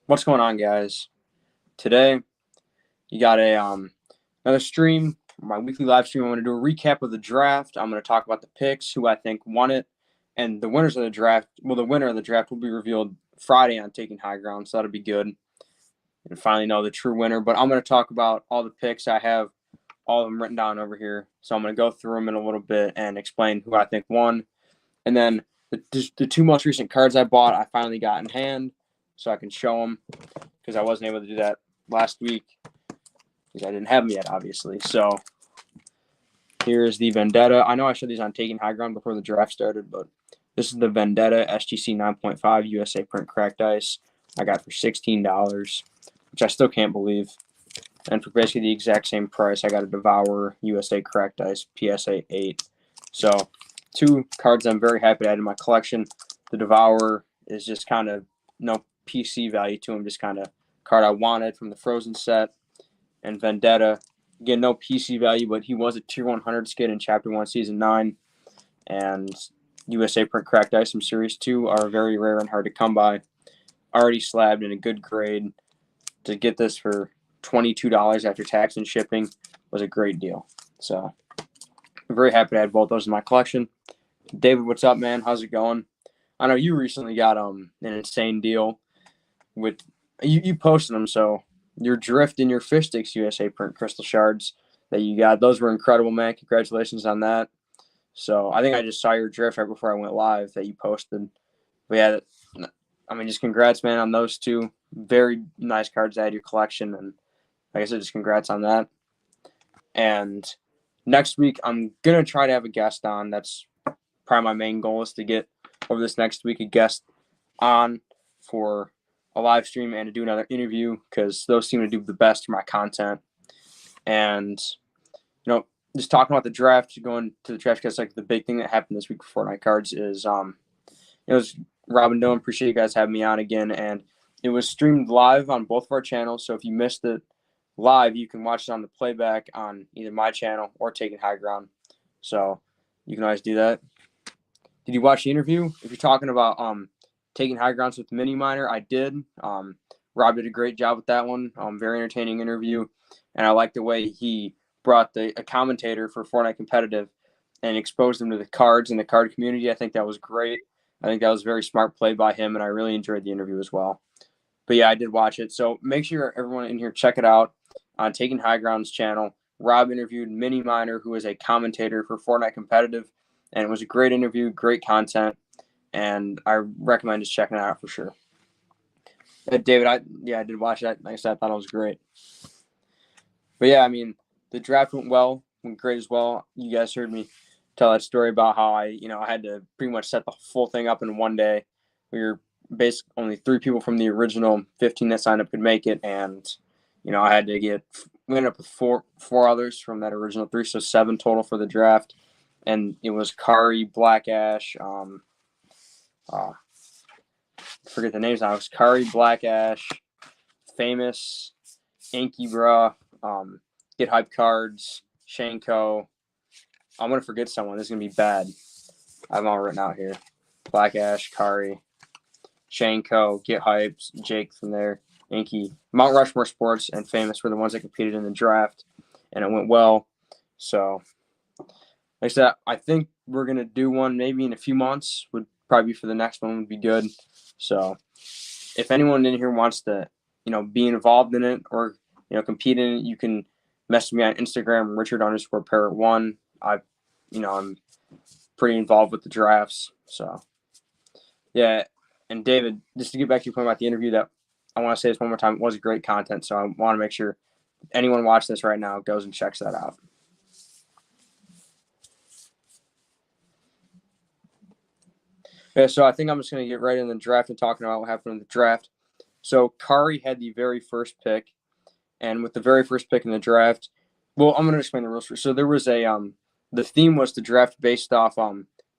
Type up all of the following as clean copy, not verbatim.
What's going on, guys? Today you got a another stream, my weekly live stream. I'm going to do a recap of the draft. I'm going to talk about the picks, who I think won it, and the winners of the draft. Well, the winner of the draft will be revealed Friday on Taking High Ground, so that'll be good. And finally know the true winner. But I'm going to talk about all the picks. I have all of them written down over here, so I'm going to go through them in a little bit and explain who I think won. And then the two most recent cards I bought, I finally got in hand, so I can show them because I wasn't able to do that last week because I didn't have them yet, obviously. So here's the Vendetta. I know I showed these on Taking High Ground before the draft started, but this is the Vendetta SGC 9.5 USA print cracked ice I got for $16, which I still can't believe. And for basically the exact same price, I got a Devour USA cracked ice PSA 8. So two cards I'm very happy to add to my collection. The Devour is just kind of no PC value to him, just kind of card I wanted from the Frozen set. And Vendetta, again, no PC value, but he was a Tier 100 skid in Chapter 1, Season 9. And USA Print Cracked Ice from Series 2 are very rare and hard to come by. Already slabbed in a good grade. To get this for $22 after tax and shipping was a great deal. So I'm very happy to add both those in my collection. David, what's up, man? How's it going? I know you recently got an insane deal with you posted them, so your Drift and your Fish Sticks USA print crystal shards that you got, those were incredible, man. Congratulations on that. So I think I just saw your Drift right before I went live that you posted. But yeah, I mean, just congrats, man, on those two very nice cards to add to your collection. And like I said, just congrats on that. And next week, I'm going to try to have a guest on. That's probably my main goal, is to get over this next week a guest on for a live stream and to do another interview, because those seem to do the best for my content. And, just talking about the draft, going to the draft, because like the big thing that happened this week for Fortnite cards is, it was Robin Dillon. Appreciate you guys having me on again. And it was streamed live on both of our channels. So if you missed it live, you can watch it on the playback on either my channel or Taking High Ground. So you can always do that. Did you watch the interview? If you're talking about Taking High Grounds with Mini Miner, I did. Rob did a great job with that one. Very entertaining interview. And I like the way he brought a commentator for Fortnite Competitive and exposed them to the cards and the card community. I think that was great. I think that was a very smart play by him, and I really enjoyed the interview as well. But yeah, I did watch it. So make sure everyone in here check it out on Taking High Ground's channel. Rob interviewed Mini Miner, who is a commentator for Fortnite Competitive, and it was a great interview, great content, and I recommend just checking it out for sure. David, I did watch that. Like I said, I thought it was great. But yeah, I mean, the draft went great as well. You guys heard me tell that story about how I had to pretty much set the full thing up in one day. We were basically only 3 people from the original 15 that signed up could make it, and I had to we ended up with four others from that original 3, so 7 total for the draft. And it was Kari, Black Ash, forget the names now. It was Kari, Black Ash, Famous, Inky Bra, Get Hype Cards, Shanko. I'm going to forget someone. This is going to be bad. I have them all written out here. Black Ash, Kari, Shanko, Get Hypes, Jake from there, Inky. Mount Rushmore Sports and Famous were the ones that competed in the draft, and it went well. So, like I said, I think we're going to do one maybe in a few months. Would probably be for the next one would be good. So, if anyone in here wants to, be involved in it or, compete in it, you can message me on Instagram, Richard_Parrot1. I'm pretty involved with the drafts. So, yeah. And David, just to get back to your point about the interview, that I want to say this one more time, it was great content. So I want to make sure anyone watching this right now goes and checks that out. Yeah, so I think I'm just going to get right in the draft and talking about what happened in the draft. So Kari had the very first pick, and with the very first pick in the draft, well, I'm going to explain the rules. So there was the theme was to draft based off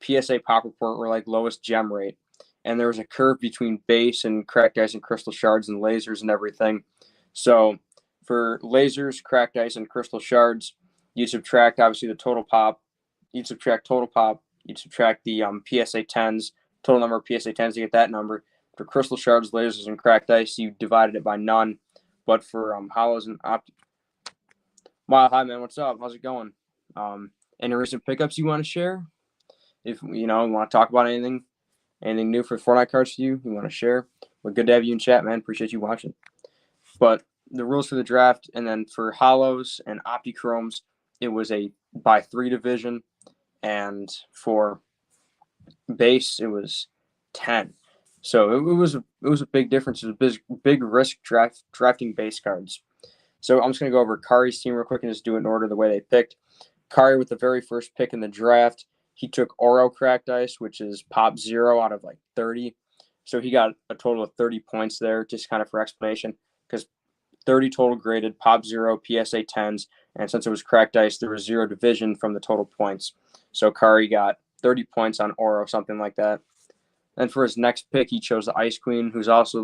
PSA pop report or like lowest gem rate, and there was a curve between base and cracked ice and crystal shards and lasers and everything. So for lasers, cracked ice, and crystal shards, you subtract obviously the total pop. You'd subtract total pop. You'd subtract the PSA 10s, total number of PSA 10s to get that number, for crystal shards, lasers, and cracked ice, you divided it by none. But for hollows and Mile High, man, what's up? How's it going? Any recent pickups you want to share? If you want to talk about anything new for Fortnite cards you want to share, well, good to have you in chat, man. Appreciate you watching. But the rules for the draft, and then for hollows and optichromes, it was a by 3 division, and for base it was 10. So it was a big difference. It was big risk drafting base cards. So I'm just gonna go over Kari's team real quick and just do it in order the way they picked. Kari with the very first pick in the draft, he took Oro Cracked Ice, which is pop 0 out of like 30. So he got a total of 30 points there, just kind of for explanation, because 30 total graded, pop 0, PSA 10s, and since it was Cracked Ice, there was 0 division from the total points. So Kari got 30 points on Oro, something like that. Then for his next pick, he chose the Ice Queen, who's also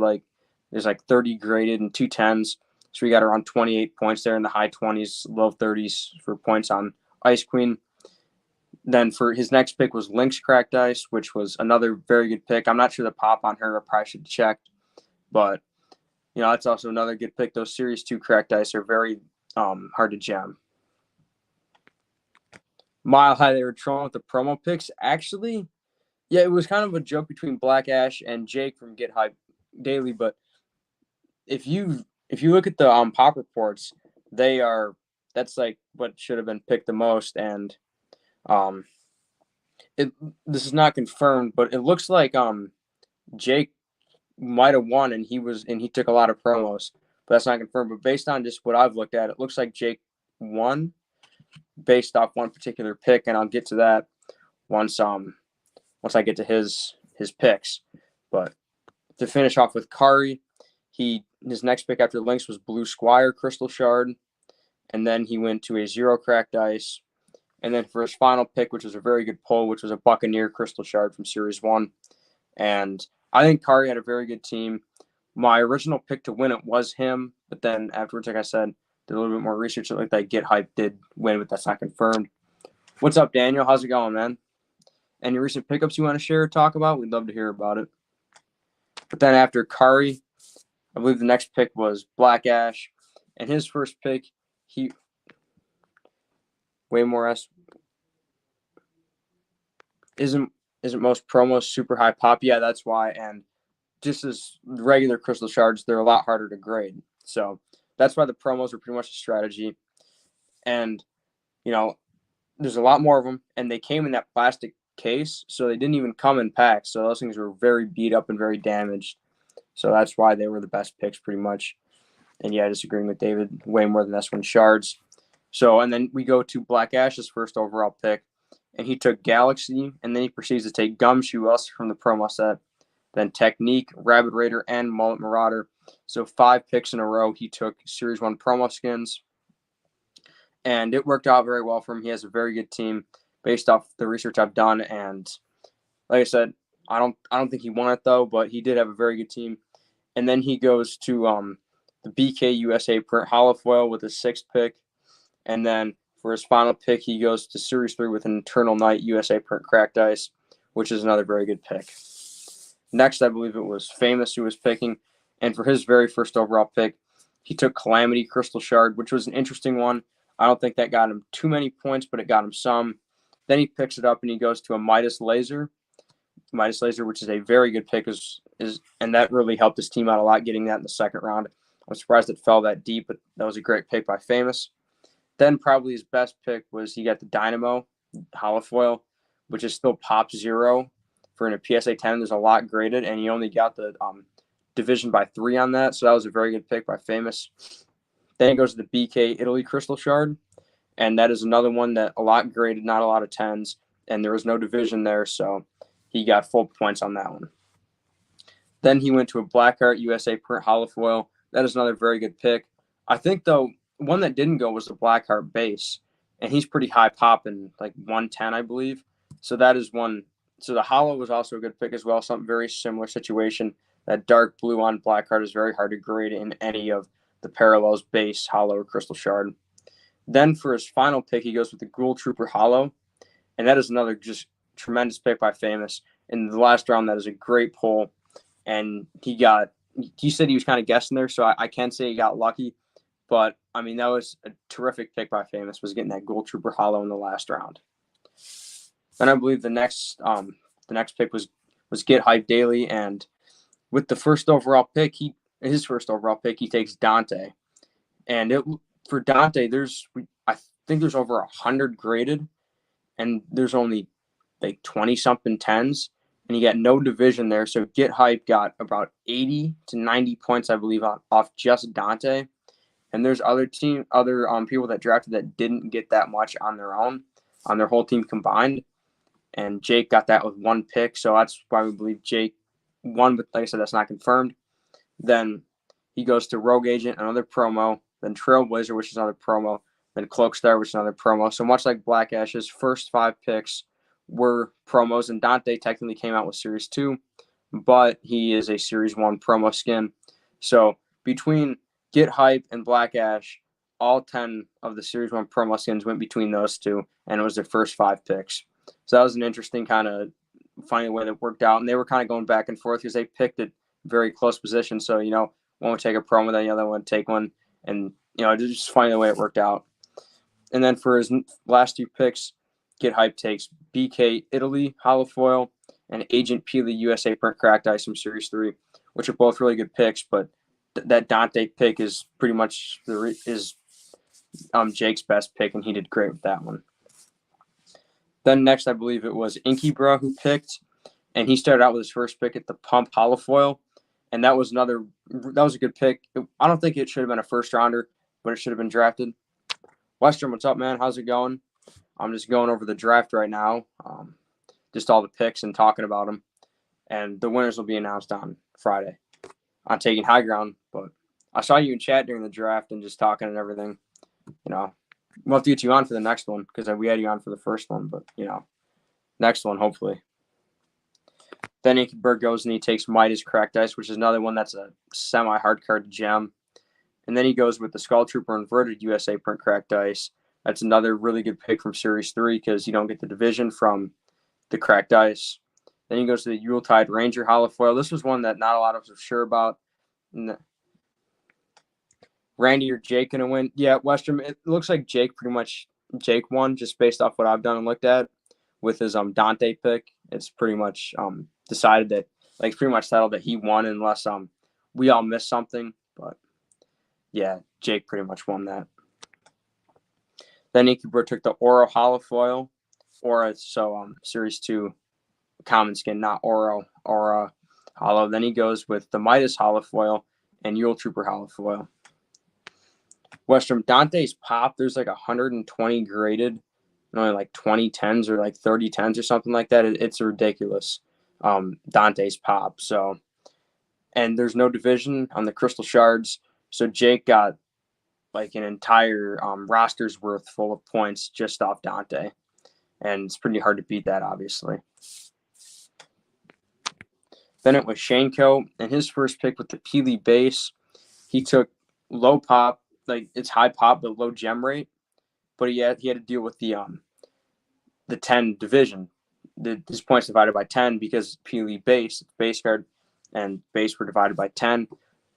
there's 30 graded and 2 10s. So we got around 28 points there in the high 20s, low 30s for points on Ice Queen. Then for his next pick was Lynx Cracked Ice, which was another very good pick. I'm not sure the pop on her. I probably should check. But, that's also another good pick. Those Series 2 Cracked Ice are very hard to gem. Mile High, they were trolling with the promo picks. Actually, yeah, it was kind of a joke between Black Ash and Jake from Get Hype Daily. But if you look at the pop reports, that's what should have been picked the most. And this is not confirmed, but it looks like Jake might have won, and he took a lot of promos, but that's not confirmed. But based on just what I've looked at, it looks like Jake won based off one particular pick, and I'll get to that once I get to his picks. But to finish off with Kari, his next pick after Lynx was Blue Squire Crystal Shard, and then he went to a 0 Cracked Ice. And then for his final pick, which was a very good pull, which was a Buccaneer Crystal Shard from Series 1. And I think Kari had a very good team. My original pick to win it was him, but then afterwards, like I said, did a little bit more research. It looked like Get Hype did win, but that's not confirmed. What's up, Daniel? How's it going, man? Any recent pickups you want to share or talk about? We'd love to hear about it. But then after Kari, I believe the next pick was Black Ash. And his first pick, way more isn't most promos super high pop? Yeah, that's why. And just as regular crystal shards, they're a lot harder to grade. So that's why the promos are pretty much a strategy. And there's a lot more of them, and they came in that plastic case, so they didn't even come in packs. So those things were very beat up and very damaged. So that's why they were the best picks, pretty much. And yeah, disagreeing with David, way more than S1 shards. So, and then we go to Black Ash's first overall pick, and he took Galaxy, and then he proceeds to take Gumshoe, also from the promo set, then Technique, Rabbit Raider, and Mullet Marauder. So 5 picks in a row, he took Series 1 promo skins, and it worked out very well for him. He has a very good team based off the research I've done, and like I said, I don't think he won it though, but he did have a very good team. And then he goes to the BK USA print holofoil with his 6th pick, and then for his final pick, he goes to Series 3 with an Eternal Night USA print Cracked Ice, which is another very good pick. Next, I believe it was Famous who was picking, and for his very first overall pick, he took Calamity Crystal Shard, which was an interesting one. I don't think that got him too many points, but it got him some. Then he picks it up and he goes to a Midas Laser, which is a very good pick, and that really helped his team out a lot getting that in the second round. I'm surprised it fell that deep, but that was a great pick by Famous. Then probably his best pick was he got the Dynamo holofoil, which is still pop 0 for a PSA 10. There's a lot graded, and he only got the division by 3 on that, so that was a very good pick by Famous. Then he goes to the BK Italy Crystal Shard, and that is another one that a lot graded, not a lot of 10s, and there was no division there, so he got full points on that one. Then he went to a Blackheart USA print holofoil. That is another very good pick. I think, though, one that didn't go was the Blackheart base, and he's pretty high popping, like 110, I believe. So that is one. So the holo was also a good pick as well. Something very similar situation. That dark blue on Blackheart is very hard to grade in any of the parallels, base, holo, or crystal shard. Then for his final pick, he goes with the Ghoul Trooper holo, and that is another just tremendous pick by Famous. In the last round, that is a great pull. and he said he was kind of guessing there, so I can say he got lucky. But I mean, that was a terrific pick by Famous, was getting that Gold Trooper Hollow in the last round. Then I believe the next pick was Get Hype Daily, and with the first overall pick, he takes Dante, and for Dante, I think there's over 100 graded, and there's only like 20 something tens, and you got no division there. So Get Hype got about 80 to 90 points, I believe, off just Dante. And there's other people that drafted that didn't get that much on their own, on their whole team combined. And Jake got that with one pick, so that's why we believe Jake won. But like I said, that's not confirmed. Then he goes to Rogue Agent, another promo. Then Trailblazer, which is another promo. Then Cloakstar, which is another promo. So much like Black Ash's first 5 picks were promos, and Dante technically came out with Series 2, but he is a Series 1 promo skin. So between Get Hype and Black Ash, all 10 of the Series 1 promo skins went between those two, and it was their first 5 picks. So that was an interesting kind of funny way that worked out, and they were kind of going back and forth because they picked it very close position. So, one would take a promo, then the other one would take one, and, it's just funny the way it worked out. And then for his last 2 picks, Get Hype takes BK Italy Holofoil and Agent Peely USA Print Cracked Ice from Series 3, which are both really good picks, but that Dante pick is pretty much Jake's best pick, and he did great with that one. Then next, I believe it was Inky Bro who picked, and he started out with his first pick at the Pump Holofoil, and that was a good pick. I don't think it should have been a first rounder, but it should have been drafted. Western, what's up, man? How's it going? I'm just going over the draft right now, just all the picks and talking about them, and the winners will be announced on Friday. I'm taking high ground, but I saw you in chat during the draft and just talking and everything. We'll have to get you on for the next one because we had you on for the first one, but, next one, hopefully. Then Inkyberg goes and he takes Midas Cracked Ice, which is another one that's a semi-hard card gem. And then he goes with the Skull Trooper Inverted USA Print Cracked Ice. That's another really good pick from Series 3 because you don't get the division from the Cracked Ice. Then he goes to the Yuletide Ranger Holofoil. This was one that not a lot of us are sure about. Randy or Jake going to win? Yeah, Western, it looks like Jake won just based off what I've done and looked at with his Dante pick. It's pretty much decided that, it's pretty much settled that he won unless we all missed something. But, yeah, Jake pretty much won that. Then Incubator took the Oro Holofoil. Aura, so Series 2 common skin, not Aura Holo. Then he goes with the Midas Holofoil and Yule Trooper Holofoil. Western Dante's pop, there's 120 graded, and only 20 tens or 30 tens or something like that. It's ridiculous. Dante's pop. So, and there's no division on the crystal shards. So Jake got an entire roster's worth full of points just off Dante. And it's pretty hard to beat that, obviously. Then it was Shanko, and his first pick with the Peely base, he took low pop, it's high pop but low gem rate, but he had to deal with the 10 division. His points divided by 10 because Peely base card and base were divided by 10.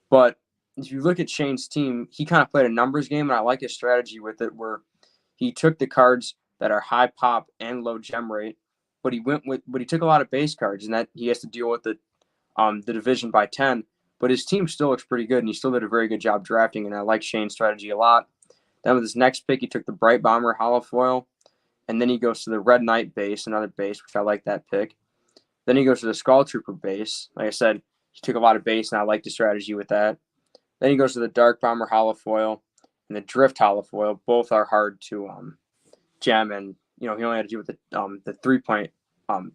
But if you look at Shane's team, he kind of played a numbers game, and I like his strategy with it where he took the cards that are high pop and low gem rate, but he took a lot of base cards, and that he has to deal with the division by 10. But his team still looks pretty good, and he still did a very good job drafting, and I like Shane's strategy a lot. Then with his next pick, he took the Bright Bomber Holofoil, and then he goes to the Red Knight base, another base, which I like that pick. Then he goes to the Skull Trooper base. Like I said, he took a lot of base, and I like the strategy with that. Then he goes to the Dark Bomber Holofoil and the Drift Holofoil. Both are hard to gem, and he only had to do with the 3-point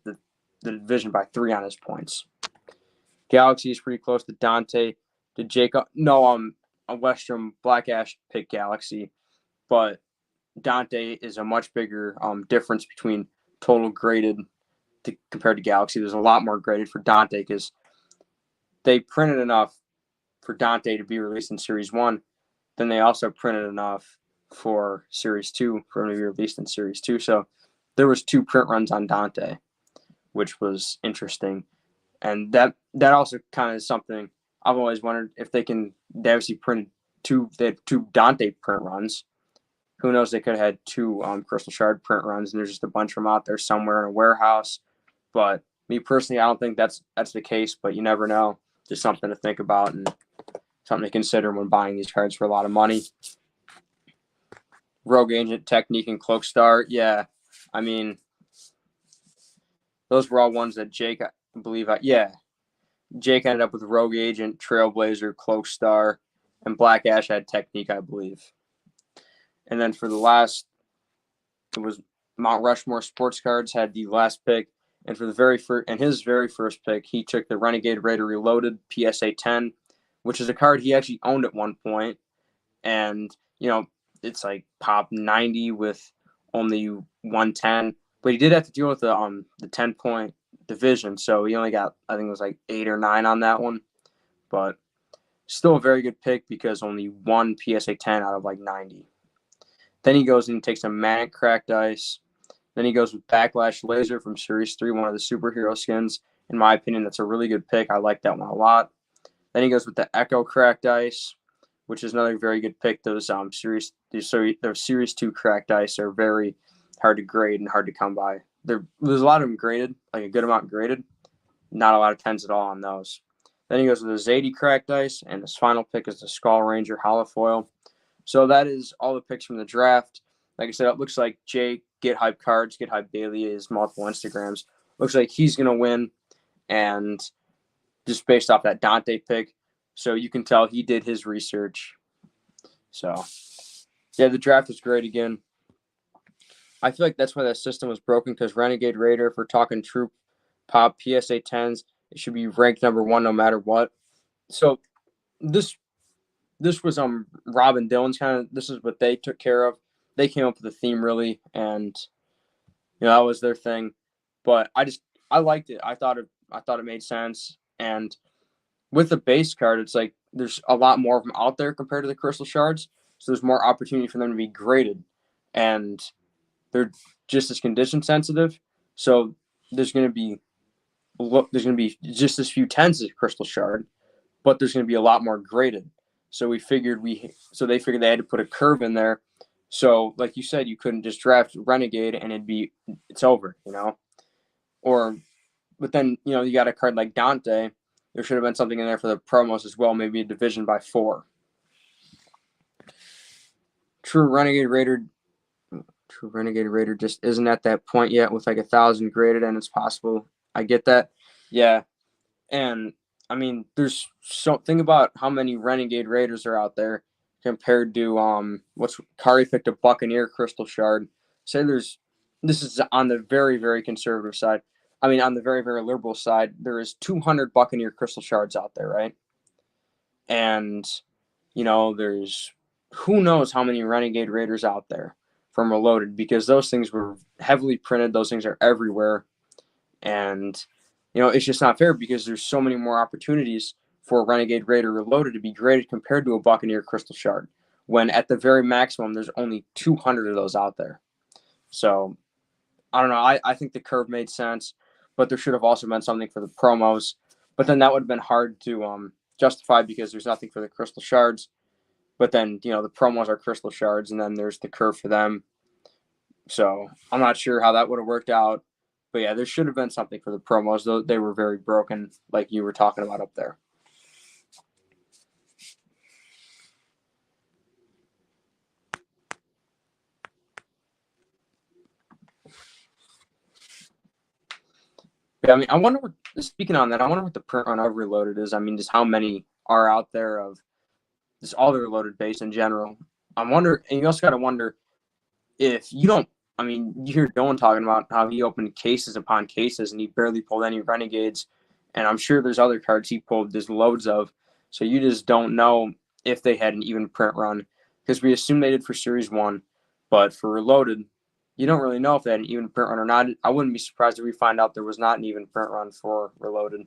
the division by 3 on his points. Galaxy is pretty close to Dante. Did Jacob? No, Western Black Ash picked Galaxy, but Dante is a much bigger difference between total graded compared to Galaxy. There's a lot more graded for Dante because they printed enough for Dante to be released in Series 1. Then they also printed enough for Series 2 for him to be released in Series 2. So there was 2 print runs on Dante, which was interesting. And that also kind of is something I've always wondered if they can. They obviously printed they had two Dante print runs. Who knows? They could have had two Crystal Shard print runs, and there's just a bunch of them out there somewhere in a warehouse. But me personally, I don't think that's the case. But you never know. Just something to think about and something to consider when buying these cards for a lot of money. Rogue Agent, Technique, and Cloak Star. Yeah, I mean, those were all ones that Jake, I believe, Jake ended up with Rogue Agent, Trailblazer, Cloak Star, and Black Ash had Technique, I believe. And then for the last, it was Mount Rushmore Sports Cards had the last pick. And for the his very first pick, he took the Renegade Raider Reloaded PSA 10, which is a card he actually owned at one point. And, it's like pop 90 with only 110. But he did have to deal with the 10-point division, so he only got, I think it was like 8 or 9 on that one. But still a very good pick because only one PSA 10 out of like 90. Then he goes and he takes a Manic Cracked Ice. Then he goes with Backlash Laser from Series 3, one of the superhero skins. In my opinion, that's a really good pick. I like that one a lot. Then he goes with the Echo Cracked Ice, which is another very good pick. Those Series 2 Cracked Ice are very hard to grade and hard to come by. There's a lot of them graded, like a good amount graded. Not a lot of 10s at all on those. Then he goes with the Zadie Cracked Ice, and his final pick is the Skull Ranger Holofoil. So that is all the picks from the draft. Like I said, it looks like Jake, Get Hype Cards, Get Hype Daily, his multiple Instagrams. Looks like he's going to win, and just based off that Dante pick. So you can tell he did his research. So, yeah, the draft was great again. I feel like that's why that system was broken because Renegade Raider, if we're talking true pop PSA 10s, it should be ranked number 1 no matter what. So this was Rob and Dylan's this is what they took care of. They came up with the theme really, and that was their thing. But I liked it. I thought it made sense. And with the base card, it's like there's a lot more of them out there compared to the Crystal Shards. So there's more opportunity for them to be graded. And they're just as condition sensitive. So there's going to be just as few 10s as Crystal Shard, but there's going to be a lot more graded. So they figured they had to put a curve in there. So like you said, you couldn't just draft Renegade and it's over, but then, you got a card like Dante. There should have been something in there for the promos as well, maybe a division by 4. True Renegade Raider just isn't at that point yet with like 1,000 graded, and it's possible. I get that. Yeah. And I mean, think about how many Renegade Raiders are out there compared to Kari picked a Buccaneer Crystal Shard. Say this is on the very, very conservative side. I mean, on the very, very liberal side, there is 200 Buccaneer Crystal Shards out there, right? And, there's who knows how many Renegade Raiders out there from Reloaded because those things were heavily printed. Those things are everywhere. And, it's just not fair because there's so many more opportunities for a Renegade Raider Reloaded to be graded compared to a Buccaneer Crystal Shard when at the very maximum, there's only 200 of those out there. So, I don't know. I think the curve made sense, but there should have also been something for the promos. But then that would have been hard to justify because there's nothing for the Crystal Shards. But then, the promos are Crystal Shards, and then there's the curve for them. So I'm not sure how that would have worked out. But yeah, there should have been something for the promos, though they were very broken, like you were talking about up there. Yeah, I mean, speaking on that, I wonder what the print run of Reloaded is. I mean, just how many are out there of just all the Reloaded base in general. I wonder, and you also got to wonder if you don't, I mean, you hear Dylan talking about how he opened cases upon cases and he barely pulled any Renegades. And I'm sure there's other cards he pulled there's loads of. So you just don't know if they had an even print run because we assume they did for Series 1. But for Reloaded, you don't really know if they had an even print run or not. I wouldn't be surprised if we find out there was not an even print run for Reloaded.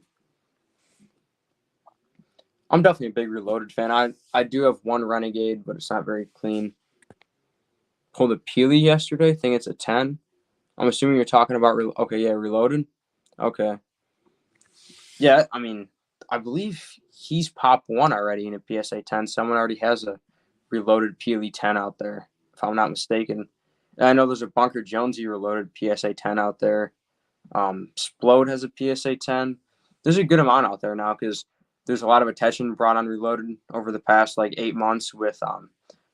I'm definitely a big Reloaded fan. I do have one Renegade, but it's not very clean. Pulled a Peely yesterday. I think it's a 10. I'm assuming you're talking about okay, yeah, Reloaded. Okay. Yeah, I mean, I believe he's pop one already in a PSA 10. Someone already has a reloaded PLE 10 out there, if I'm not mistaken. And I know there's a Bunker Jonesy reloaded PSA 10 out there. Splode has a PSA 10. There's a good amount out there now because there's a lot of attention brought on Reloaded over the past like 8 months with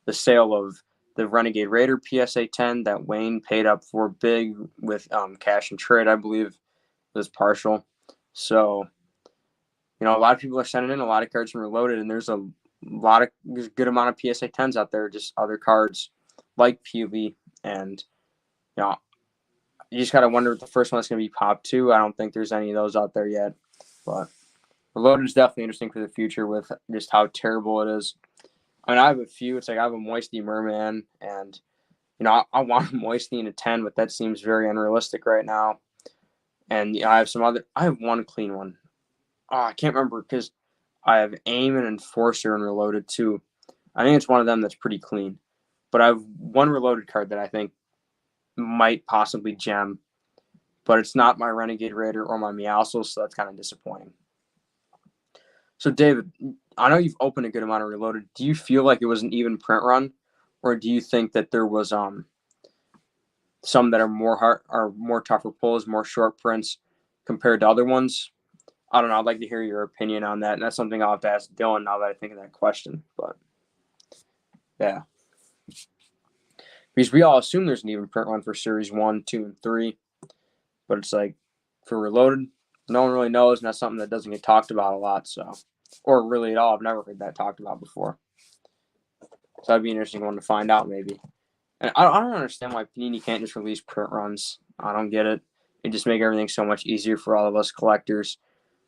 the sale of the Renegade Raider PSA 10 that Wayne paid up for big with cash and trade, I believe, was partial. So, a lot of people are sending in a lot of cards from Reloaded, and there's there's a good amount of PSA 10s out there, just other cards like PV, and you know, you just gotta wonder if the first one's gonna be Pop 2. I don't think there's any of those out there yet, but Reloaded is definitely interesting for the future with just how terrible it is. I mean, I have a few. It's like I have a Moisty Merman, and I want a Moisty in a 10, but that seems very unrealistic right now. And I have some other. I have one clean one. Oh, I can't remember because I have Aim and Enforcer and Reloaded too. I think it's one of them that's pretty clean. But I have one Reloaded card that I think might possibly gem, but it's not my Renegade Raider or my Meowscles, so that's kind of disappointing. So, David, I know you've opened a good amount of Reloaded. Do you feel like it was an even print run, or do you think that there was some that are more tougher pulls, more short prints compared to other ones? I don't know. I'd like to hear your opinion on that, and that's something I'll have to ask Dylan now that I think of that question. But yeah, because we all assume there's an even print run for Series 1, 2, and 3, but it's like for Reloaded, no one really knows, and that's something that doesn't get talked about a lot. So, or really at all. I've never heard that talked about before. So that'd be an interesting one to find out, maybe. And I don't understand why Panini can't just release print runs. I don't get it. It just make everything so much easier for all of us collectors.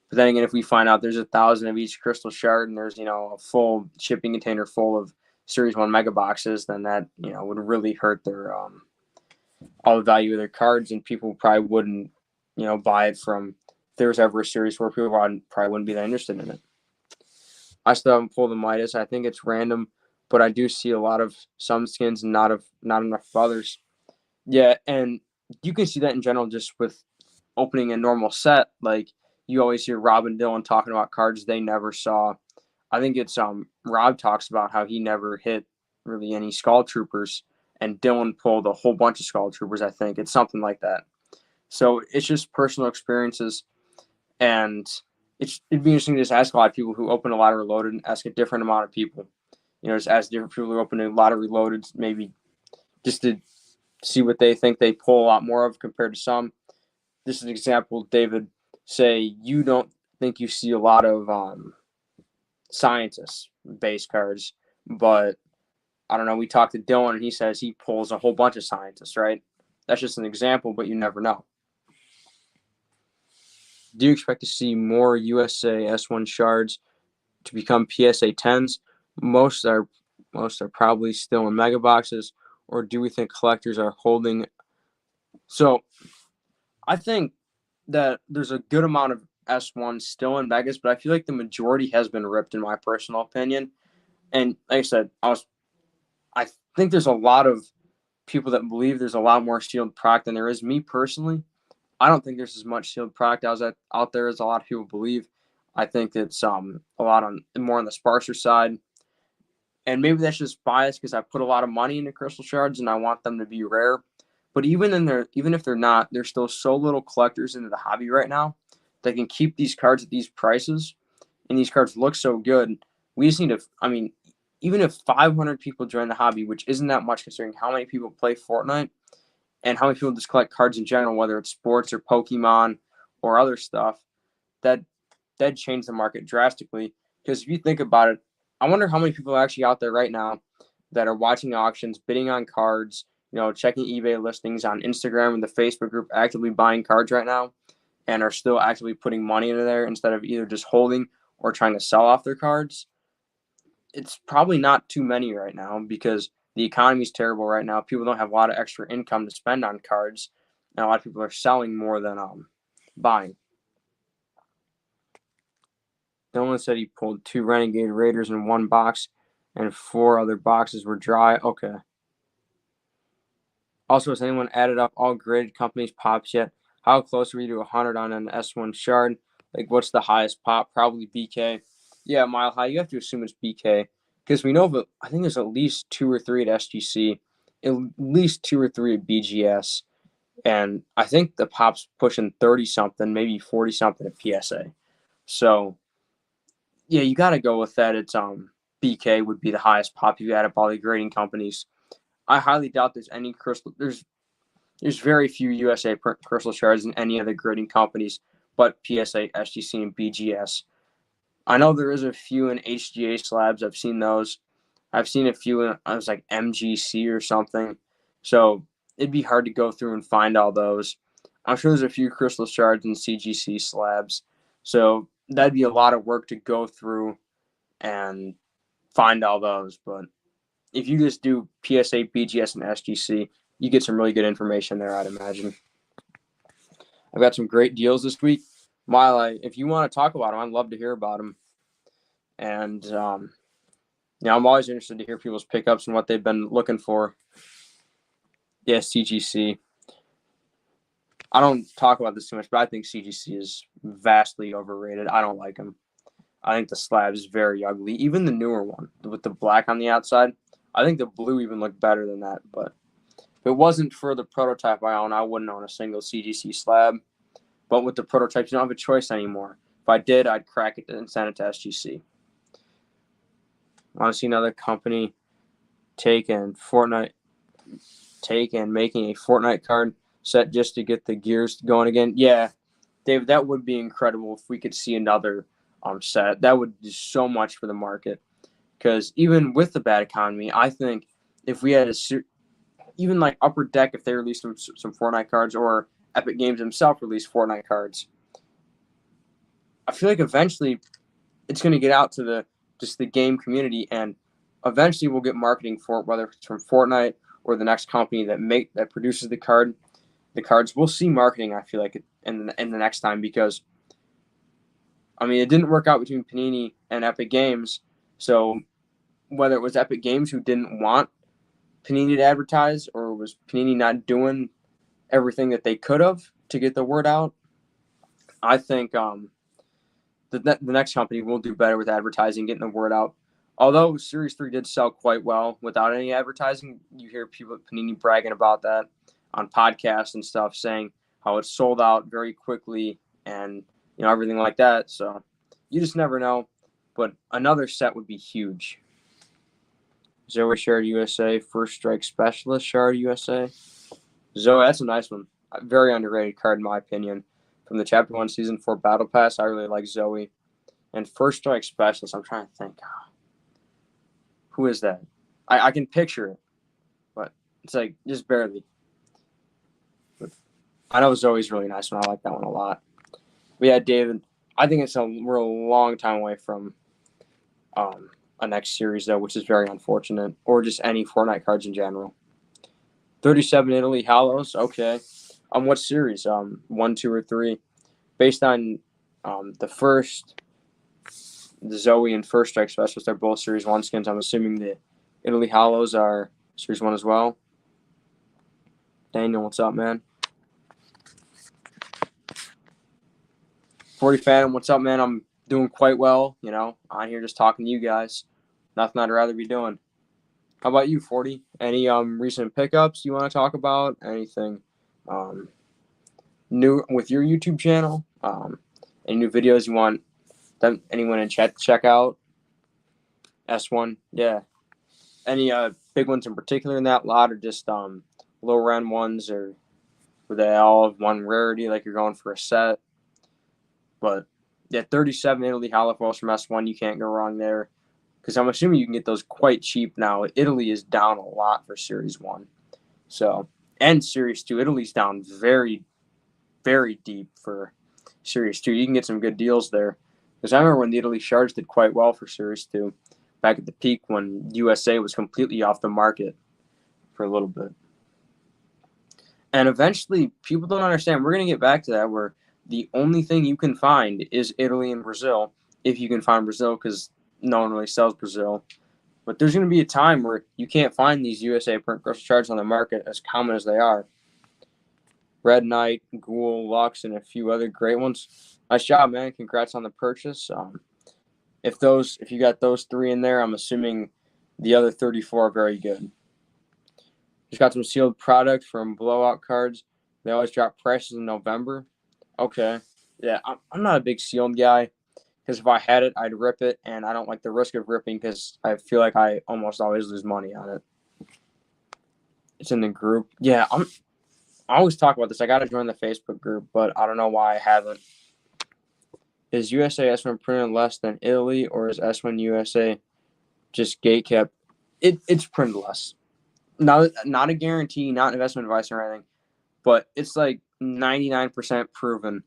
But then again, if we find out there's 1,000 of each crystal shard and there's a full shipping container full of Series 1 mega boxes, then that would really hurt their all the value of their cards, and people probably wouldn't buy it from. If there was ever a series where people probably wouldn't be that interested in it. I still haven't pulled the Midas. I think it's random, but I do see a lot of some skins and not enough of others. Yeah, and you can see that in general just with opening a normal set. Like you always hear Rob and Dylan talking about cards they never saw. I think it's Rob talks about how he never hit really any Skull Troopers, and Dylan pulled a whole bunch of Skull Troopers. I think it's something like that. So it's just personal experiences, and it'd be interesting to just ask a lot of people who open a lot of Reloaded and ask a different amount of people. Just ask different people who open a lot of Reloaded, maybe just to see what they think they pull a lot more of compared to some. This is an example, David. Say you don't think you see a lot of scientists base cards, but I don't know. We talked to Dylan, and he says he pulls a whole bunch of scientists. Right? That's just an example, but you never know. Do you expect to see more USA S1 shards to become PSA 10s? Most are probably still in mega boxes, or do we think collectors are holding? So I think that there's a good amount of S1 still in megas, but I feel like the majority has been ripped, in my personal opinion. And like I said, I think there's a lot of people that believe there's a lot more sealed product than there is. Me personally, I don't think there's as much sealed product out there as a lot of people believe. I think it's a lot more on the sparser side, and maybe that's just biased because I put a lot of money into crystal shards and I want them to be rare. But even if they're not, there's still so little collectors into the hobby right now that can keep these cards at these prices, and these cards look so good. We just need to. I mean, even if 500 people join the hobby, which isn't that much considering how many people play Fortnite and how many people just collect cards in general, whether it's sports or Pokemon or other stuff, that changed the market drastically. Because if you think about it, I wonder how many people are actually out there right now that are watching auctions, bidding on cards, checking eBay listings on Instagram and the Facebook group, actively buying cards right now, and are still actively putting money into there instead of either just holding or trying to sell off their cards. It's probably not too many right now because the economy is terrible right now. People don't have a lot of extra income to spend on cards, and a lot of people are selling more than buying. Dylan said he pulled 2 Renegade Raiders in one box, and 4 other boxes were dry. Okay. Also, has anyone added up all graded companies pops yet? How close are we to 100 on an S1 shard? Like, what's the highest pop? Probably BK. Yeah, Mile High. You have to assume it's BK because we know that I think there's at least 2 or 3 at SGC, at least 2 or 3 at BGS, and I think the pop's pushing 30 something, maybe 40 something at PSA. So yeah, you got to go with that. It's BK would be the highest pop you add up all the grading companies. I highly doubt there's any crystal. There's very few USA crystal shards in any of the grading companies, but PSA, SGC, and BGS. I know there is a few in HGA slabs. I've seen those. I've seen a few in I was like MGC or something. So it'd be hard to go through and find all those. I'm sure there's a few crystal shards in CGC slabs. So that'd be a lot of work to go through and find all those. But if you just do PSA, BGS, and SGC, you get some really good information there, I'd imagine. I've got some great deals this week. Mile, if you want to talk about them, I'd love to hear about them. And I'm always interested to hear people's pickups and what they've been looking for. Yeah, CGC. I don't talk about this too much, but I think CGC is vastly overrated. I don't like them. I think the slab is very ugly. Even the newer one with the black on the outside, I think the blue even looked better than that. But if it wasn't for the prototype I own, I wouldn't own a single CGC slab. But with the prototypes, you don't have a choice anymore. If I did, I'd crack it and send it to SGC. I want to see another company making a Fortnite card set just to get the gears going again. Yeah, Dave, that would be incredible if we could see another set. That would do so much for the market. Because even with the bad economy, I think if we had even like Upper Deck, if they released some Fortnite cards, or Epic Games himself released Fortnite cards, I feel like eventually it's going to get out to the game community, and eventually we'll get marketing for it, whether it's from Fortnite or the next company that produces the cards. We'll see marketing, I feel like, in the next time, because I mean, it didn't work out between Panini and Epic Games. So whether it was Epic Games who didn't want Panini to advertise, or was Panini not doing everything that they could have to get the word out, I think the next company will do better with advertising, getting the word out. Although Series 3 did sell quite well without any advertising, you hear people at Panini bragging about that on podcasts and stuff, saying how it sold out very quickly and everything like that. So you just never know. But another set would be huge. Zoe Shard USA, First Strike Specialist Shard USA. Zoe, that's a nice one. A very underrated card in my opinion. From the Chapter 1 Season 4 Battle Pass, I really like Zoe. And First Strike Specialist, I'm trying to think. Who is that? I can picture it, but it's like just barely. But I know Zoe's really nice one. I like that one a lot. But yeah, David, I think we're a long time away from a next series, though, which is very unfortunate, or just any Fortnite cards in general. 37 Italy Hollows, okay. What series? 1, 2, or 3? Based on the Zoe and First Strike Specialist are both Series 1 skins. I'm assuming the Italy Hollows are Series 1 as well. Daniel, what's up, man? 40 Phantom, what's up, man? I'm doing quite well, on here just talking to you guys. Nothing I'd rather be doing. How about you, 40? Any recent pickups you want to talk about? Anything new with your YouTube channel? Any new videos you want anyone in chat to check out? S1, yeah. Any big ones in particular in that lot, or just lower end ones, or were they all of one rarity, like you're going for a set? But yeah, 37 Italy Hollow Foils from S1, you can't go wrong there. Because I'm assuming you can get those quite cheap now. Italy is down a lot for Series 1. So, and Series 2. Italy's down very, very deep for Series 2. You can get some good deals there. Because I remember when the Italy Shards did quite well for Series 2. Back at the peak when USA was completely off the market for a little bit. And eventually, people don't understand. We're going to get back to that, where the only thing you can find is Italy and Brazil, if you can find Brazil, because no one really sells Brazil. But there's going to be a time where you can't find these USA print crystal shards on the market, as common as they are. Red Knight, Ghoul, Lux, and a few other great ones. Nice job, man. Congrats on the purchase. If you got those three in there, I'm assuming the other 34 are very good. Just got some sealed product from Blowout Cards. They always drop prices in November. Okay. Yeah, I'm not a big sealed guy because if I had it, I'd rip it, and I don't like the risk of ripping because I feel like I almost always lose money on it. It's in the group. Yeah, I always talk about this. I got to join the Facebook group, but I don't know why I haven't. Is USA S1 printed less than Italy, or is S1 USA just gate kept? It's printed less. Not a guarantee, not investment advice or anything, but it's like 99% proven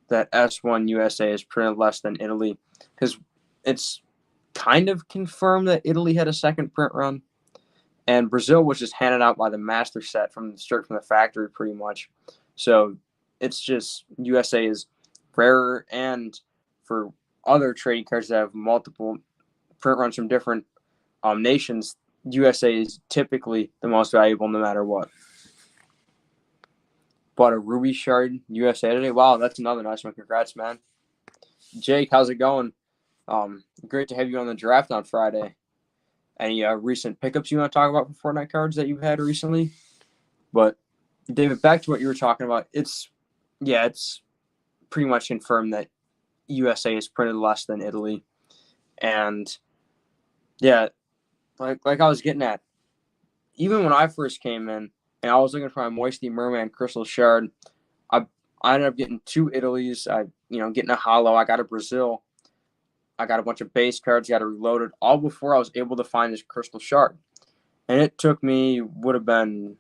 that S1 USA is printed less than Italy because it's kind of confirmed that Italy had a second print run, and Brazil was just handed out by the master set straight from the factory pretty much. So it's just USA is rarer, and for other trading cards that have multiple print runs from different nations, USA is typically the most valuable no matter what. Bought a Ruby Shard USA today. Wow, that's another nice one. Congrats, man. Jake, how's it going? Great to have you on the draft on Friday. Any recent pickups you want to talk about for Fortnite cards that you've had recently? But David, back to what you were talking about. It's pretty much confirmed that USA is printed less than Italy, and yeah, like I was getting at, even when I first came in and I was looking for my Moisty Merman Crystal Shard, I ended up getting two Italys. Getting a hollow. I got a Brazil. I got a bunch of base cards. Got it reloaded all before I was able to find this Crystal Shard, and it took me would have been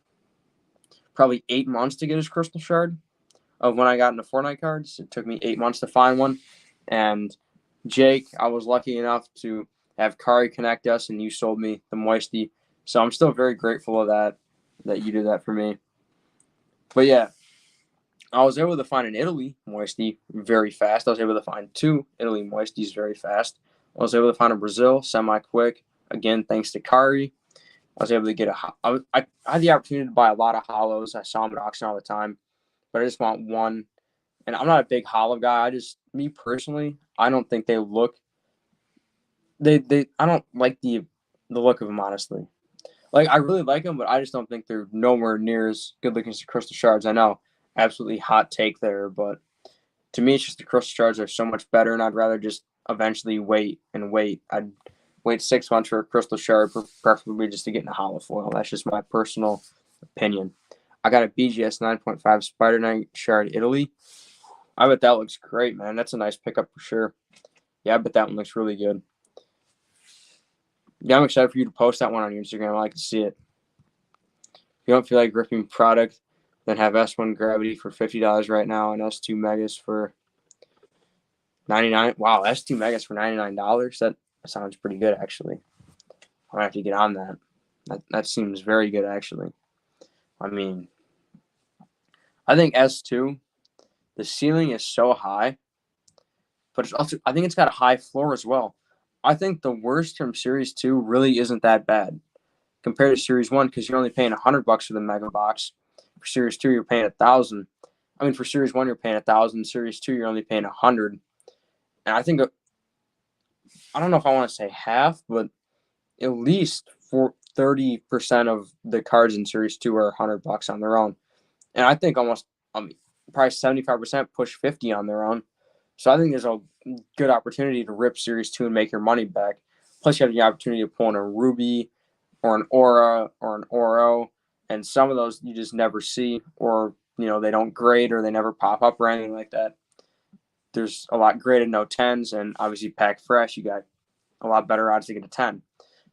probably 8 months to get his Crystal Shard. Of when I got into Fortnite cards, it took me 8 months to find one, and Jake, I was lucky enough to have Kari connect us, and you sold me the Moisty. So I'm still very grateful of that you did that for me. But yeah, I was able to find an Italy Moisty very fast. I was able to find two Italy Moisties very fast. I was able to find a Brazil semi-quick, again, thanks to Kari. I was able to get I had the opportunity to buy a lot of hollows. I saw them at auction all the time, but I just want one. And I'm not a big hollow guy. Me personally, I don't think they look. I don't like the look of them, honestly. Like, I really like them, but I just don't think they're nowhere near as good looking as the Crystal Shards. I know, absolutely hot take there, but to me, it's just the Crystal Shards are so much better, and I'd rather just eventually wait and wait. I'd wait 6 months for a Crystal Shard, preferably just to get in a hollow foil. That's just my personal opinion. I got a BGS 9.5 Spider Knight Shard Italy. I bet that looks great, man. That's a nice pickup for sure. Yeah, I bet that one looks really good. Yeah, I'm excited for you to post that one on your Instagram. I like to see it. If you don't feel like ripping product, then have S1 Gravity for $50 right now and S2 Megas for $99. Wow, S2 Megas for $99. That sounds pretty good, actually. I'm gonna have to get on that. That seems very good, actually. I mean, I think S2, the ceiling is so high, but it's also, I think it's got a high floor as well. I think the worst from Series 2 really isn't that bad compared to Series 1 because you're only paying $100 for the Mega Box. For Series 2, you're paying $1,000. I mean, for Series 1, you're paying $1,000. Series 2, you're only paying $100. And I think, I don't know if I want to say half, but at least 30% of the cards in Series 2 are $100 on their own. And I think almost probably 75% push 50 on their own. So I think there's a good opportunity to rip Series 2 and make your money back. Plus, you have the opportunity to pull in a Ruby or an Aura or an Oro, and some of those you just never see, or they don't grade or they never pop up or anything like that. There's a lot graded no 10s, and obviously pack fresh, you got a lot better odds to get a 10.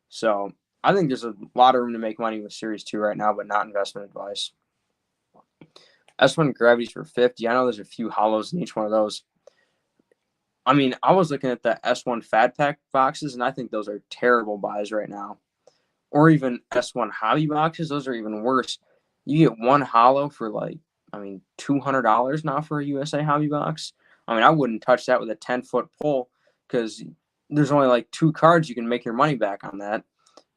So I think there's a lot of room to make money with Series 2 right now, but not investment advice. S1 Gravities for 50. I know there's a few hollows in each one of those. I mean, I was looking at the S1 Fat Pack boxes, and I think those are terrible buys right now. Or even S1 Hobby boxes, those are even worse. You get one hollow for $200 now for a USA Hobby box. I mean, I wouldn't touch that with a 10-foot pole because there's only 2 cards you can make your money back on that.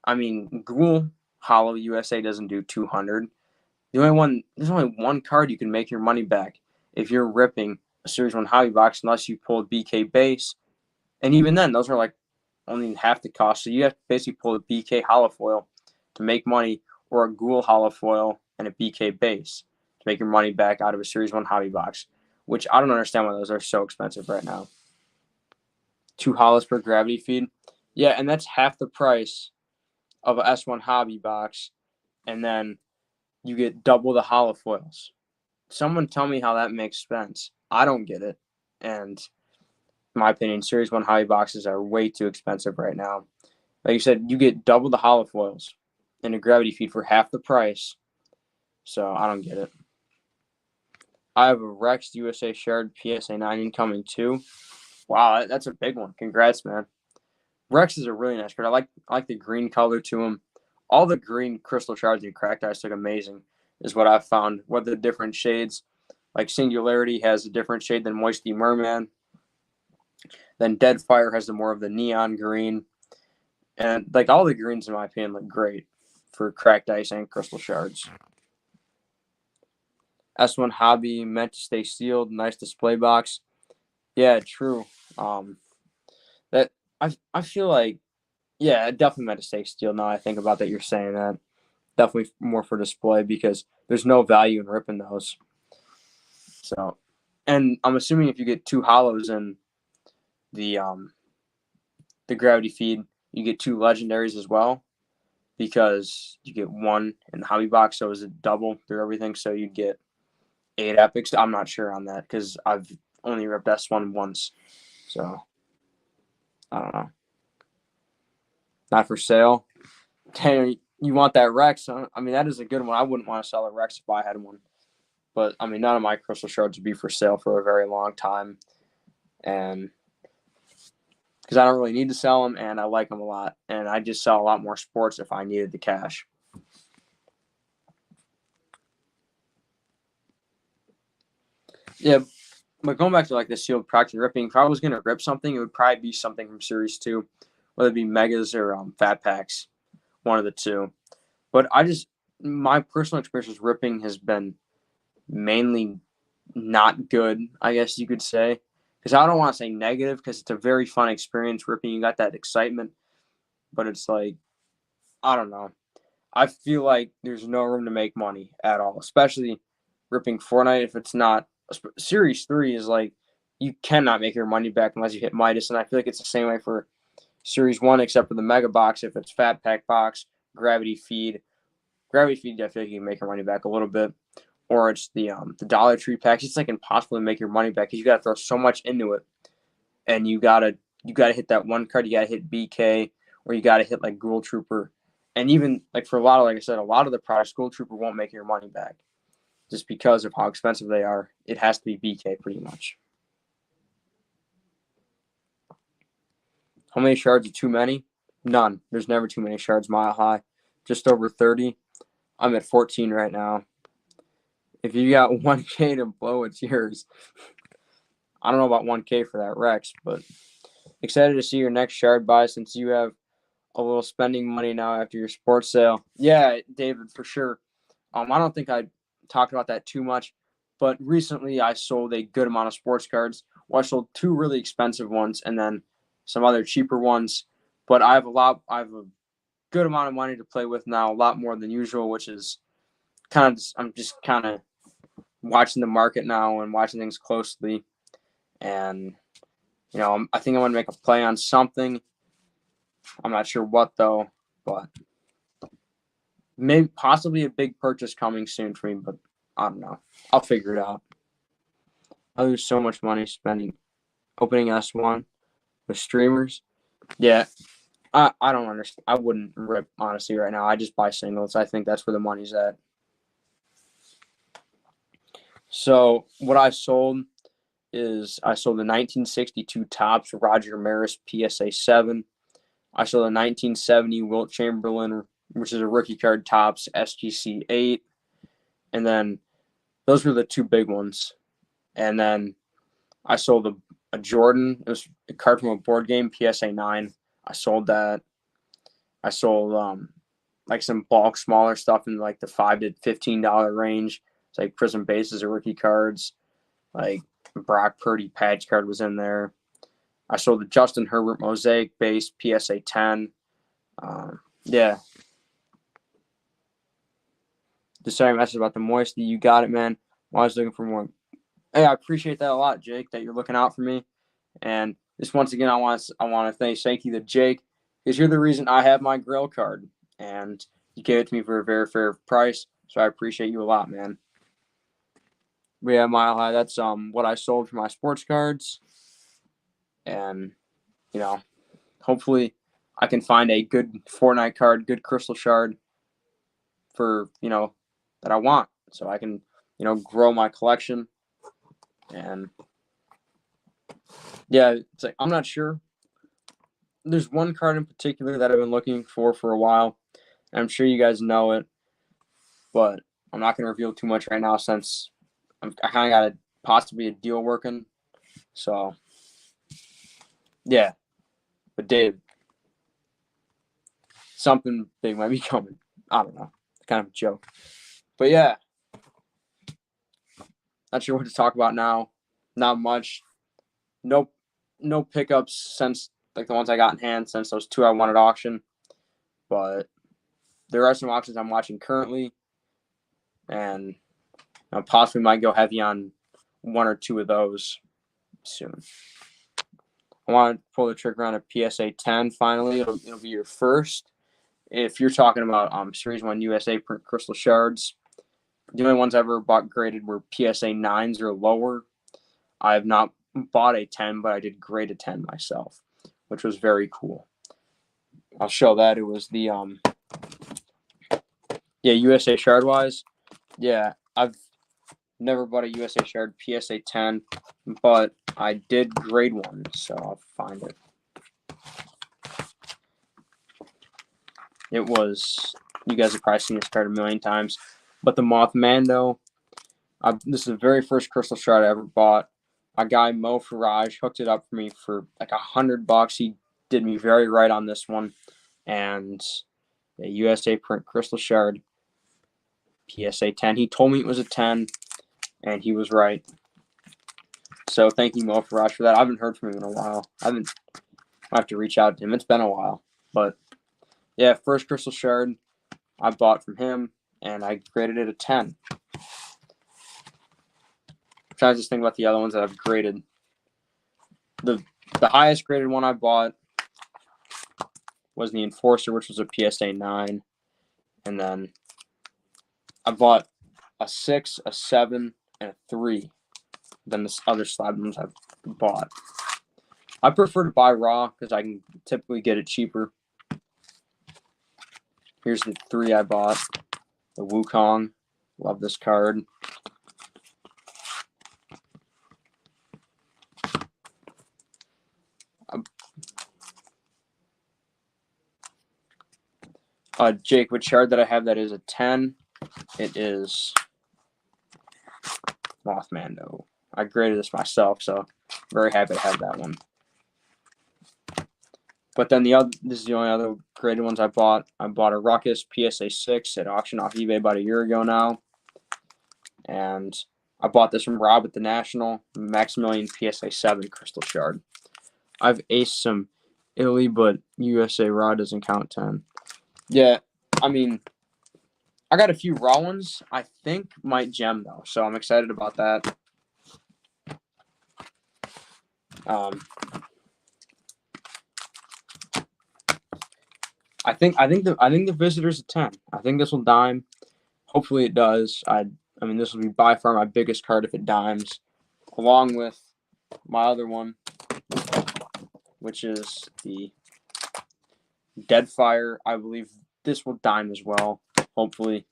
I mean, Ghoul Hollow USA doesn't do 200. There's only one card you can make your money back if you're ripping a Series 1 hobby box unless you pull a BK base. And even then, those are like only half the cost. So you have to basically pull a BK hollow foil to make money, or a Ghoul hollow foil and a BK base to make your money back out of a Series 1 hobby box, which I don't understand why those are so expensive right now. 2 hollows per gravity feed. Yeah, and that's half the price of a S1 hobby box, and then you get double the hollow foils. Someone tell me how that makes sense. I don't get it. And in my opinion, Series 1 hobby boxes are way too expensive right now. Like you said, you get double the hollow foils and a gravity feed for half the price. So I don't get it. I have a Rex USA Shared PSA 9 incoming too. Wow, that's a big one. Congrats, man. Rex is a really nice card. I like the green color to him. All the green crystal shards and cracked ice look amazing, is what I've found. What the different shades, like Singularity has a different shade than Moisty Merman. Then Deadfire has the more of the neon green. And like all the greens, in my opinion, look great for cracked ice and crystal shards. S1 Hobby meant to stay sealed. Nice display box. Yeah, true. That I feel like, yeah, it definitely meant to stay sealed. Now I think about that, you're saying that. Definitely more for display because there's no value in ripping those. So, and I'm assuming if you get 2 hollows in the gravity feed, you get 2 legendaries as well, because you get 1 in the hobby box, so it's a double through everything. So you'd get 8 epics. I'm not sure on that because I've only ripped S1 once, so I don't know. Not for sale. Tanner, you want that Rex? Huh? I mean, that is a good one. I wouldn't want to sell a Rex if I had one. But, I mean, none of my crystal shards would be for sale for a very long time. And because I don't really need to sell them, and I like them a lot. And I just sell a lot more sports if I needed the cash. Yeah, but going back to like the sealed practice ripping, if I was going to rip something, it would probably be something from Series 2, whether it be Megas or Fat Packs, one of the two. But my personal experience with ripping has been mainly not good, I guess you could say. Because I don't want to say negative, because it's a very fun experience ripping. You got that excitement, but it's like, I don't know. I feel like there's no room to make money at all, especially ripping Fortnite. If it's not Series 3 is like, you cannot make your money back unless you hit Midas, and I feel like it's the same way for Series 1, except for the Mega Box. If it's Fat Pack Box, Gravity Feed, I feel like you can make your money back a little bit. Or it's the Dollar Tree packs. It's like impossible to make your money back because you got to throw so much into it, and you gotta hit that one card. You gotta hit BK, or you gotta hit like Ghoul Trooper, and even like for a lot of, like I said, a lot of the products, Ghoul Trooper won't make your money back just because of how expensive they are. It has to be BK pretty much. How many shards are too many? None. There's never too many shards. Mile high, just over 30. I'm at 14 right now. If you got 1K to blow, it's yours. I don't know about 1K for that Rex, but excited to see your next shard buy since you have a little spending money now after your sports sale. Yeah, David, for sure. I don't think I talked about that too much, but recently I sold a good amount of sports cards. Well, I sold 2 really expensive ones and then some other cheaper ones. But I have a good amount of money to play with now, a lot more than usual, which is I'm just kind of watching the market now and watching things closely. And, I think I'm going to make a play on something. I'm not sure what, though, but maybe possibly a big purchase coming soon for me, but I don't know. I'll figure it out. I lose so much money opening S1 with streamers. Yeah, I don't understand. I wouldn't rip, honestly, right now. I just buy singles. I think that's where the money's at. So what I sold is I sold the 1962 Topps Roger Maris PSA 7. I sold the 1970 Wilt Chamberlain, which is a rookie card, Topps SGC 8. And then those were the 2 big ones. And then I sold a Jordan. It was a card from a board game, PSA 9. I sold that. I sold like some bulk, smaller stuff in like the $5 to $15 range. It's like Prism Bases or rookie cards. Like Brock Purdy patch card was in there. I sold the Justin Herbert Mosaic base PSA 10. Yeah. Just sorry message about the moisty. You got it, man. I'm always looking for more. Hey, I appreciate that a lot, Jake, that you're looking out for me. And just once again, I want to thank you to Jake, because you're the reason I have my grill card. And you gave it to me for a very fair price. So I appreciate you a lot, man. But yeah, Mile High, that's what I sold for my sports cards. And, hopefully I can find a good Fortnite card, good crystal shard for, that I want. So I can, grow my collection. And yeah, it's like, I'm not sure. There's one card in particular that I've been looking for a while. And I'm sure you guys know it, but I'm not going to reveal too much right now since I kind of got possibly a deal working. So, yeah. But Dave, something big might be coming. I don't know. It's kind of a joke. But yeah. Not sure what to talk about now. Not much. No pickups since like the ones I got in hand since those two I won at auction. But there are some auctions I'm watching currently, and I possibly might go heavy on one or two of those soon. I want to pull the trigger on a PSA 10 finally. It'll be your first. If you're talking about Series 1 USA print crystal shards, the only ones I ever bought graded were PSA 9s or lower. I have not bought a 10, but I did grade a 10 myself, which was very cool. I'll show that. It was the USA shard wise. Yeah, I've never bought a USA shard PSA 10, but I did grade one, so I'll find it. It was, you guys have probably seen this card a million times, but the Moth Mando. This is the very first crystal shard I ever bought. A guy, Mo Faraj, hooked it up for me for like $100. He did me very right on this one. And a USA print crystal shard, PSA 10. He told me it was a 10, and he was right. So thank you, Mo Faraj, for that. I haven't heard from him in a while. I have to reach out to him. It's been a while. But yeah, first crystal shard I bought from him, and I graded it a 10. I'm trying to just think about the other ones that I've graded. The highest graded one I bought was the Enforcer, which was a PSA 9. And then I bought a 6, a 7, and a 3 than the other slab ones I've bought. I prefer to buy raw because I can typically get it cheaper. Here's the 3 I bought. The Wukong. Love this card. Jake, which shard that I have that is a 10? It is Moth Mando. I graded this myself, so very happy to have that one. But then this is the only other graded ones I bought. I bought a Ruckus PSA 6 at auction off eBay about a year ago now. And I bought this from Rob at the National, Maximilian PSA 7 crystal shard. I've aced some Italy, but USA raw doesn't count 10. Yeah, I mean, I got a few raw ones I think might gem, though, so I'm excited about that. I think the Visitor's a 10. I think this will dime. Hopefully it does. I mean, this will be by far my biggest card if it dimes, along with my other one, which is the Deadfire. I believe this will dime as well, hopefully.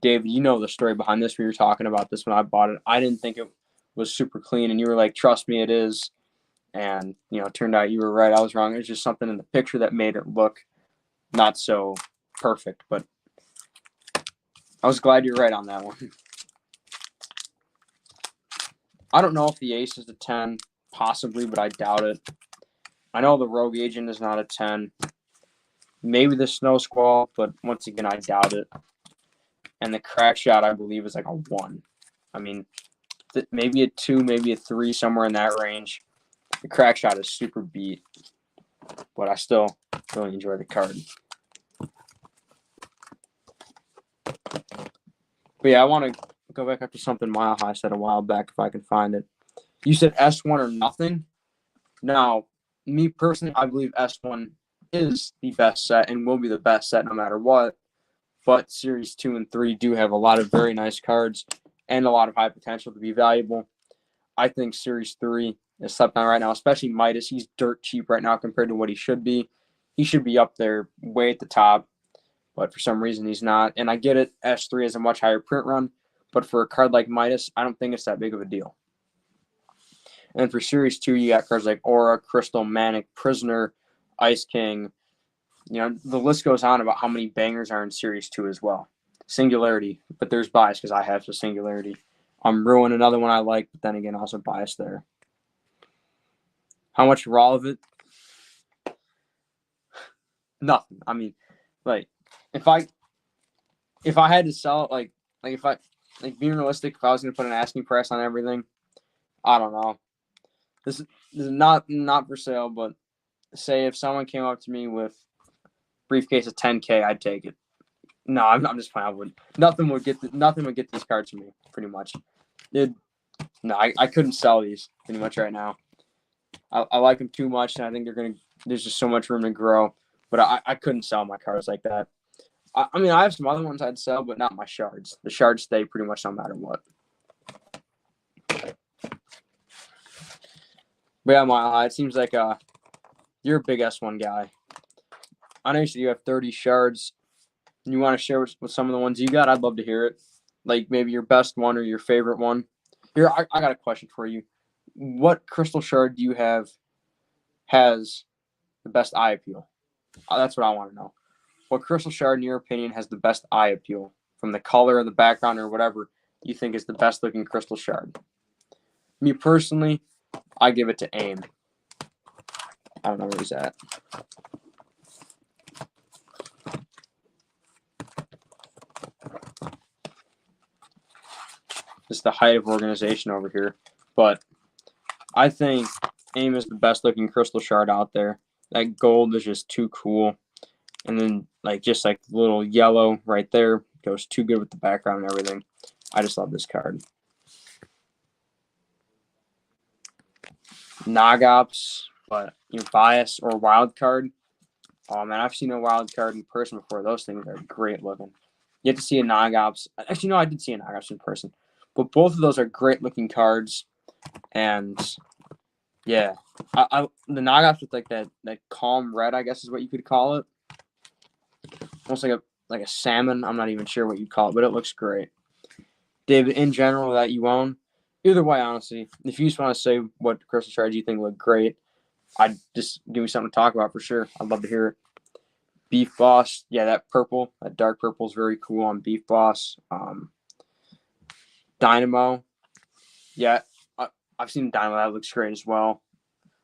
David, you know the story behind this. We were talking about this when I bought it. I didn't think it was super clean, and you were like, trust me, it is. And, it turned out you were right. I was wrong. It was just something in the picture that made it look not so perfect, but I was glad you're right on that one. I don't know if the Ace is a 10, possibly, but I doubt it. I know the Rogue Agent is not a 10. Maybe the Snow Squall, but once again, I doubt it. And the Crack Shot, I believe, is like a 1. I mean, maybe a 2, maybe a 3, somewhere in that range. The crack shot is super beat, but I still really enjoy the card. But yeah, I want to go back up to something Mile High said a while back if I can find it. You said S1 or nothing. Now, me personally, I believe S1 is the best set and will be the best set no matter what. But Series 2 and 3 do have a lot of very nice cards and a lot of high potential to be valuable. I think Series 3 is slept on right now, especially Midas. He's dirt cheap right now compared to what he should be. He should be up there way at the top, but for some reason he's not. And I get it, S3 has a much higher print run, but for a card like Midas, I don't think it's that big of a deal. And for Series 2, you got cards like Aura, Crystal, Manic, Prisoner, Ice King. You know, the list goes on about how many bangers are in Series 2 as well. Singularity, but there's bias because I have the Singularity. Ruin, another one I like, but then again, also bias there. How much raw of it? Nothing. I mean, like, if I had to sell it, being realistic, if I was going to put an asking price on everything, I don't know. This is not for sale, but say if someone came up to me with a briefcase of 10K, I'd take it. No, I'm just playing. I wouldn't. Nothing would get these cards to me. Pretty much. I couldn't sell these pretty much right now. I like them too much, and I think there's just so much room to grow. But I couldn't sell my cards like that. I mean, I have some other ones I'd sell, but not my shards. The shards stay pretty much no matter what. But yeah, Mile High, it seems like you're a big S1 guy. I know you said you have 30 shards. And you want to share with some of the ones you got? I'd love to hear it. Like maybe your best one or your favorite one. Here, I got a question for you. What crystal shard do you have has the best eye appeal? That's what I want to know. What crystal shard, in your opinion, has the best eye appeal? From the color or the background or whatever you think is the best looking crystal shard. Me personally, I give it to AIM. I don't know where he's at. Just the height of organization over here. But I think AIM is the best looking crystal shard out there. That gold is just too cool. And then just the little yellow right there goes too good with the background and everything. I just love this card. Nogops, but bias or wild card. Oh man, I've seen a wild card in person before. Those things are great looking. You get to see a Nogops. Actually, no, I did see a Nogops in person. But both of those are great looking cards. And yeah, the Nogops with that calm red, I guess is what you could call it. Almost like a salmon. I'm not even sure what you'd call it, but it looks great. David, in general, that you own, either way, honestly, if you just want to say what crystal shards you think look great, I'd just give me something to talk about for sure. I'd love to hear it. Beef Boss, yeah, that dark purple is very cool on Beef Boss. Dynamo, yeah, I've seen Dynamo. That looks great as well.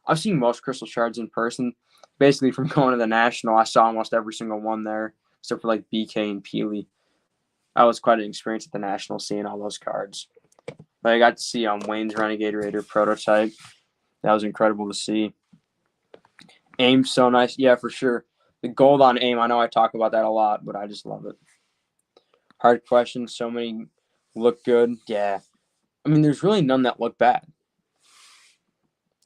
I've seen most crystal shards in person. Basically, from going to the National, I saw almost every single one there, except for BK and Peely. That was quite an experience at the National, seeing all those cards. But I got to see Wayne's Renegade Raider prototype. That was incredible to see. AIM's so nice. Yeah, for sure. The gold on AIM, I know I talk about that a lot, but I just love it. Hard question. So many look good. Yeah. I mean, there's really none that look bad.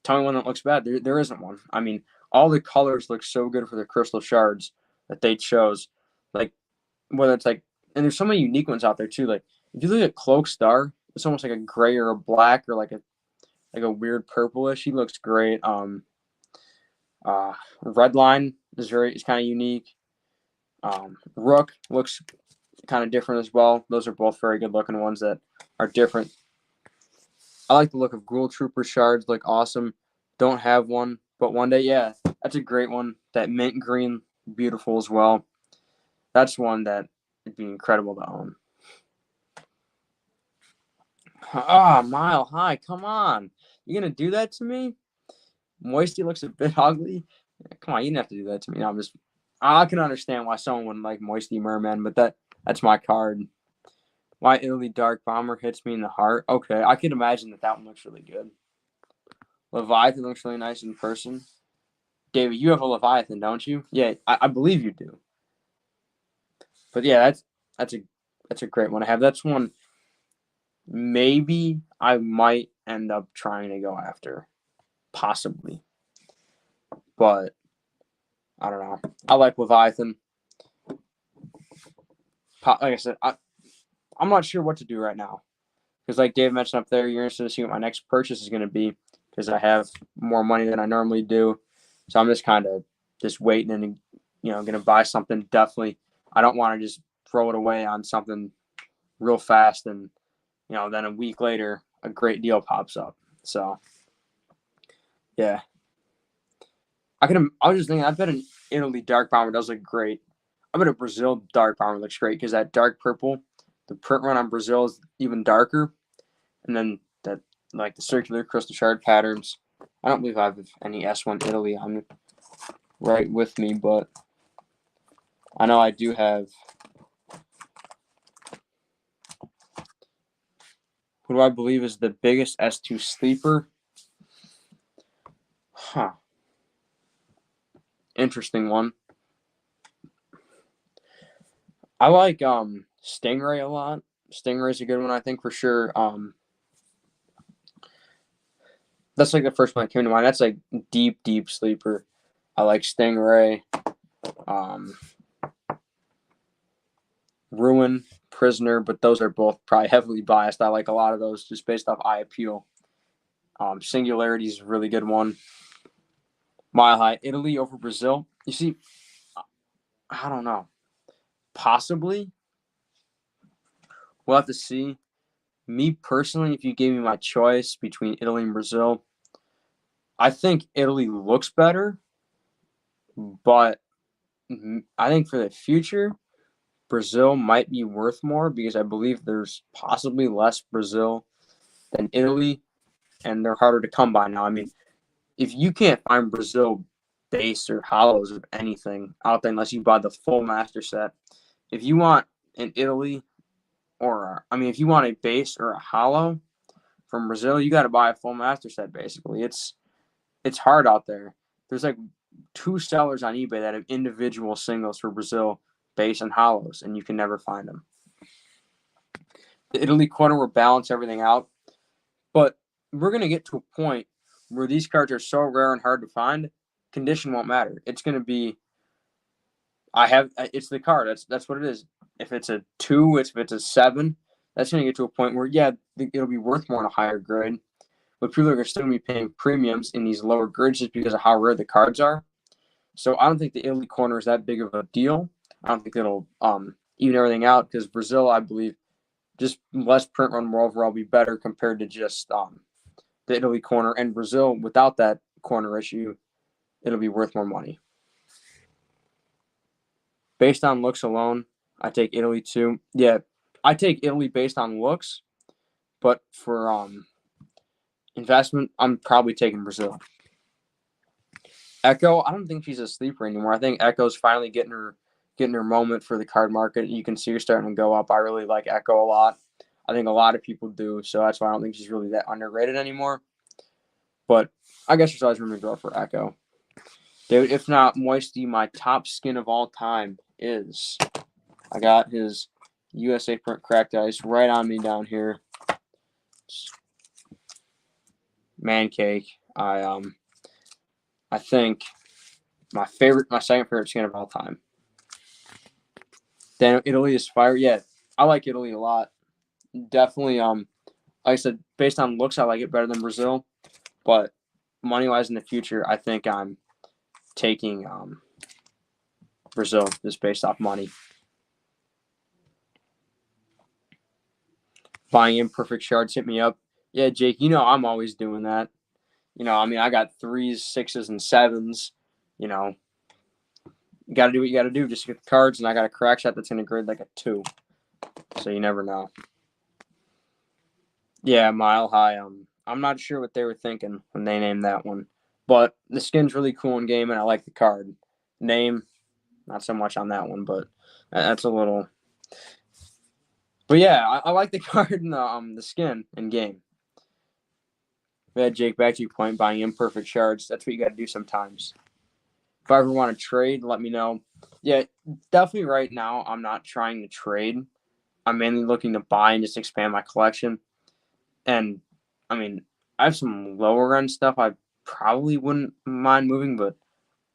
Tell me one that looks bad. There isn't one. I mean, all the colors look so good for the crystal shards that they chose. Whether it's and there's so many unique ones out there too. If you look at Cloak Star, it's almost like a gray or a black or a weird purplish. He looks great. Redline is kind of unique. Rook looks kind of different as well. Those are both very good looking ones that are different. I like the look of Ghoul Trooper shards. Look awesome. Don't have one, but one day, yeah, that's a great one. That mint green, beautiful as well. That's one that would be incredible to own. Mile High, come on. You gonna do that to me? Moisty looks a bit ugly. Come on, you didn't have to do that to me. I can understand why someone wouldn't like Moisty Merman, but that's my card. Why Italy Dark Bomber hits me in the heart? Okay, I can imagine that one looks really good. Leviathan looks really nice in person. David, you have a Leviathan, don't you? Yeah, I believe you do. But yeah, that's a great one to have. That's one maybe I might end up trying to go after, possibly. But I don't know. I like Leviathan. Like I said, I'm not sure what to do right now because, like Dave mentioned up there, you're interested to see what my next purchase is going to be because I have more money than I normally do. So I'm just kind of just waiting and going to buy something. Definitely, I don't want to just throw it away on something real fast and then a week later a great deal pops up. So yeah, I was just thinking, I bet an Italy Dark Bomber does look great. I bet a Brazil Dark Bomber looks great because that dark purple, the print run on Brazil is even darker, and then that like the circular crystal shard patterns. I don't believe I have any S1 Italy on right with me, but I know I do have. Who do I believe is the biggest S2 sleeper? Huh. Interesting one. I like Stingray a lot. Stingray's a good one, I think, for sure. That's like the first one that came to mind. That's like deep sleeper. I like Stingray, um, Ruin, Prisoner, but those are both probably heavily biased. I like a lot of those just based off eye appeal. Singularity is a really good one. Mile High, Italy over Brazil. You see, I don't know. Possibly. We'll have to see. Me personally, if you gave me my choice between Italy and Brazil, I think Italy looks better, but I think for the future, Brazil might be worth more because I believe there's possibly less Brazil than Italy, and they're harder to come by now. I mean, if you can't find Brazil base or hollows of anything out there unless you buy the full master set, if you want an Italy if you want a base or a hollow from Brazil, you got to buy a full master set. Basically, it's hard out there. There's like 2 sellers on eBay that have individual singles for Brazil base and hollows, and you can never find them. The Italy corner will balance everything out, but we're going to get to a point where these cards are so rare and hard to find, condition won't matter. It's going to be it's the card. That's what it is. If it's a 2, if it's a 7, that's going to get to a point where it'll be worth more in a higher grade, but people are still going to be paying premiums in these lower grades just because of how rare the cards are. So I don't think the Italy corner is that big of a deal. I don't think it'll even everything out because Brazil, I believe, just less print run will overall be better compared to just the Italy corner. And Brazil, without that corner issue, it'll be worth more money. Based on looks alone, I take Italy too. Yeah, I take Italy based on looks, but for investment, I'm probably taking Brazil. Echo, I don't think she's a sleeper anymore. I think Echo's finally getting her moment for the card market. You can see her starting to go up. I really like Echo a lot. I think a lot of people do, so that's why I don't think she's really that underrated anymore. But I guess there's always room to grow for Echo. Dude, if not Moisty, my top skin of all time is I got his USA print cracked ice right on me down here. Man cake. I think my second favorite skin of all time. Then Italy is fire. Yeah, I like Italy a lot. Definitely. Like I said, based on looks, I like it better than Brazil. But money wise in the future, I think I'm taking Brazil just based off money. Buying imperfect shards, hit me up. Yeah, Jake, I'm always doing that. I got 3s, 6s, and 7s. You got to do what you got to do just to get the cards, and I got a crack shot that's going to grade like a 2. So you never know. Yeah, Mile High. I'm not sure what they were thinking when they named that one, but the skin's really cool in game, and I like the card. Name, not so much on that one, but that's a little. But yeah, I like the card and the skin in game. Yeah, Jake, back to your point, buying imperfect shards. That's what you got to do sometimes. If I ever want to trade, let me know. Yeah, definitely right now, I'm not trying to trade. I'm mainly looking to buy and just expand my collection. And, I mean, I have some lower end stuff I probably wouldn't mind moving, but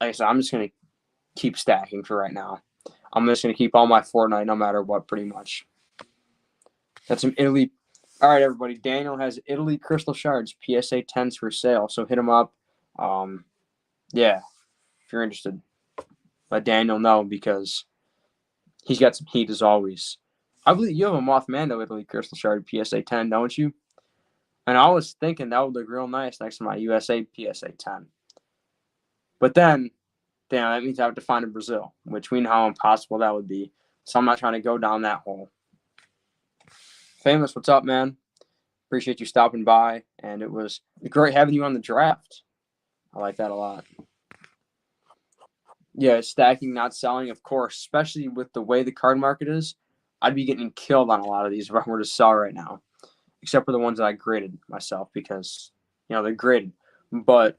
like I said, I'm just going to keep stacking for right now. I'm just going to keep all my Fortnite no matter what, pretty much. That's some Italy. All right, everybody. Daniel has Italy Crystal Shards PSA 10s for sale, so hit him up. Yeah, if you're interested, let Daniel know because he's got some heat as always. I believe you have a Mothmando Italy Crystal Shard PSA 10, don't you? And I was thinking that would look real nice next to my USA PSA 10. But then, damn, that means I have to find a Brazil, which we know how impossible that would be. So I'm not trying to go down that hole. Famous, what's up, man? Appreciate you stopping by, and it was great having you on the draft. I like that a lot. Yeah, stacking, not selling, of course, especially with the way the card market is. I'd be getting killed on a lot of these if I were to sell right now, except for the ones that I graded myself because, they're graded. But,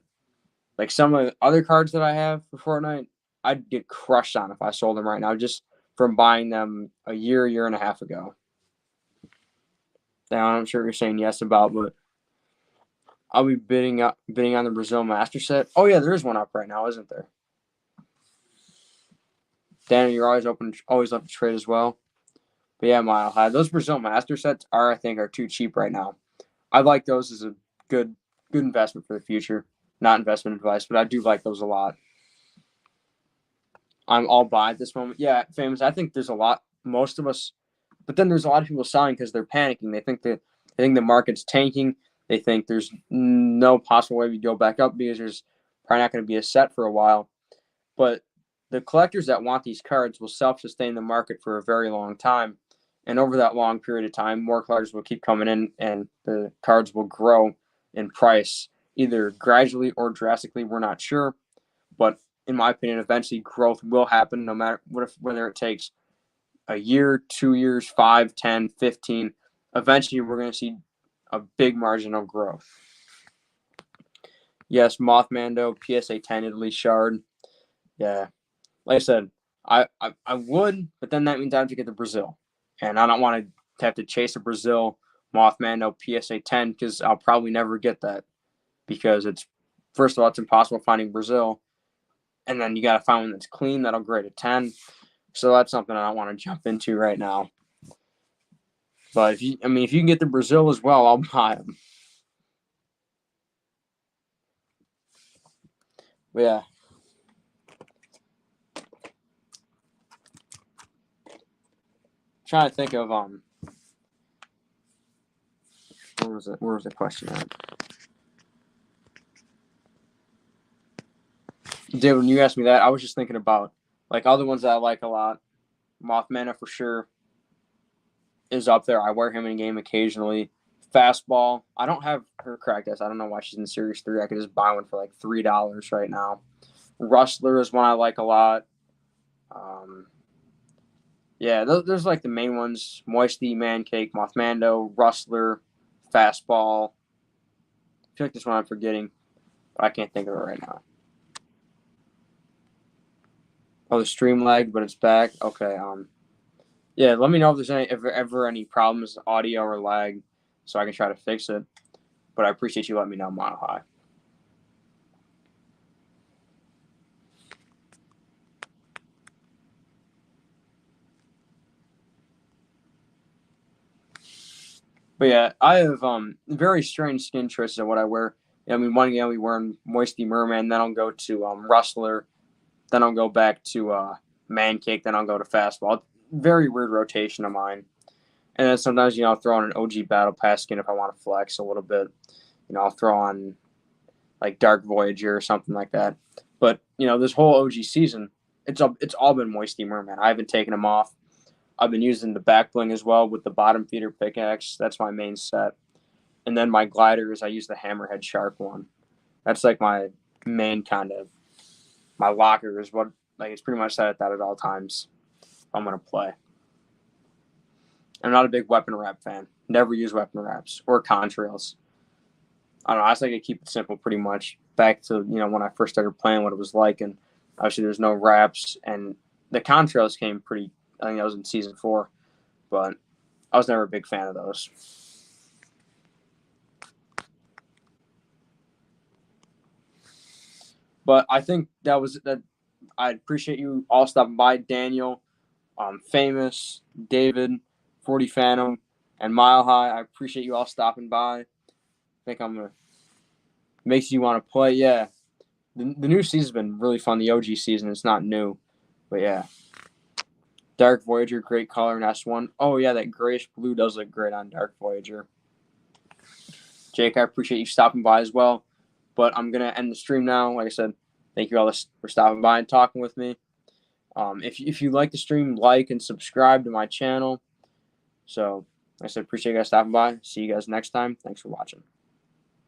like, some of the other cards that I have for Fortnite, I'd get crushed on if I sold them right now just from buying them a year and a half ago. Now, I'm sure you're saying yes about, but I'll be bidding on the Brazil Master set. Oh, yeah, there is one up right now, isn't there? Daniel, you're always love to trade as well. But yeah, Mile High. Those Brazil Master sets I think are too cheap right now. I like those as a good investment for the future. Not investment advice, but I do like those a lot. I'm all buy at this moment. Yeah, Famous. I think there's a lot. Most of us, but then there's a lot of people selling because they're panicking. They think the market's tanking. They think there's no possible way we go back up because there's probably not going to be a set for a while. But the collectors that want these cards will self-sustain the market for a very long time. And over that long period of time, more collectors will keep coming in and the cards will grow in price, either gradually or drastically. We're not sure. But in my opinion, eventually growth will happen no matter whether it takes a year, 2 years, 5, 10, 15. Eventually, we're going to see a big margin of growth. Yes, Mothmando, PSA 10 Italy Shard. Yeah. Like I said, I would, but then that means I have to get the Brazil. And I don't want to have to chase a Brazil Mothmando PSA 10 because I'll probably never get that because first of all, it's impossible finding Brazil. And then you got to find one that's clean that'll grade a 10. So that's something I don't want to jump into right now. But if you can get the Brazil as well, I'll buy them. But yeah. Trying to think of where was the question at? Dude, when you asked me that, I was just thinking about like other ones that I like a lot. Mothmana for sure is up there. I wear him in game occasionally. Fastball. I don't have her cracked ice. I don't know why she's in Series 3. I could just buy one for like $3 right now. Rustler is one I like a lot. Yeah, there's like the main ones. Moisty, Mancake, Mothmando, Rustler, Fastball. I feel like this one I'm forgetting, but I can't think of it right now. Oh, the stream lagged, but it's back. Okay. Yeah, let me know if there's ever any problems, audio or lag, so I can try to fix it. But I appreciate you letting me know, Mile High. But yeah, I have very strange skin choices of what I wear. One game we wearing Moisty Merman, then I'll go to Rustler, then I'll go back to Mancake, then I'll go to Fastball. Very weird rotation of mine. And then sometimes, I'll throw on an OG Battle Pass skin if I want to flex a little bit. I'll throw on like Dark Voyager or something like that. But, this whole OG season, it's all been Moisty Merman. I haven't taken them off. I've been using the back bling as well with the bottom feeder pickaxe. That's my main set. And then my gliders, I use the Hammerhead Shark one. That's like my main kind of, my locker is what, like it's pretty much set at that at all times if I'm going to play. I'm not a big weapon wrap fan. Never use weapon wraps or contrails. I don't know. I just like to keep it simple, pretty much. Back to when I first started playing, what it was like, and obviously there's no wraps, and the contrails came pretty. I think that was in season 4, but I was never a big fan of those. But I think that was that. I appreciate you all stopping by, Daniel, Famous, David, 40 Phantom, and Mile High. I appreciate you all stopping by. I think I'm gonna makes you want to play. Yeah, the new season's been really fun. The OG season, it's not new, but yeah. Dark Voyager, great color in S1. Oh yeah, that grayish blue does look great on Dark Voyager. Jake, I appreciate you stopping by as well. But I'm gonna end the stream now. Like I said, thank you all for stopping by and talking with me. If you like the stream, like and subscribe to my channel. So, like I said, appreciate you guys stopping by. See you guys next time. Thanks for watching.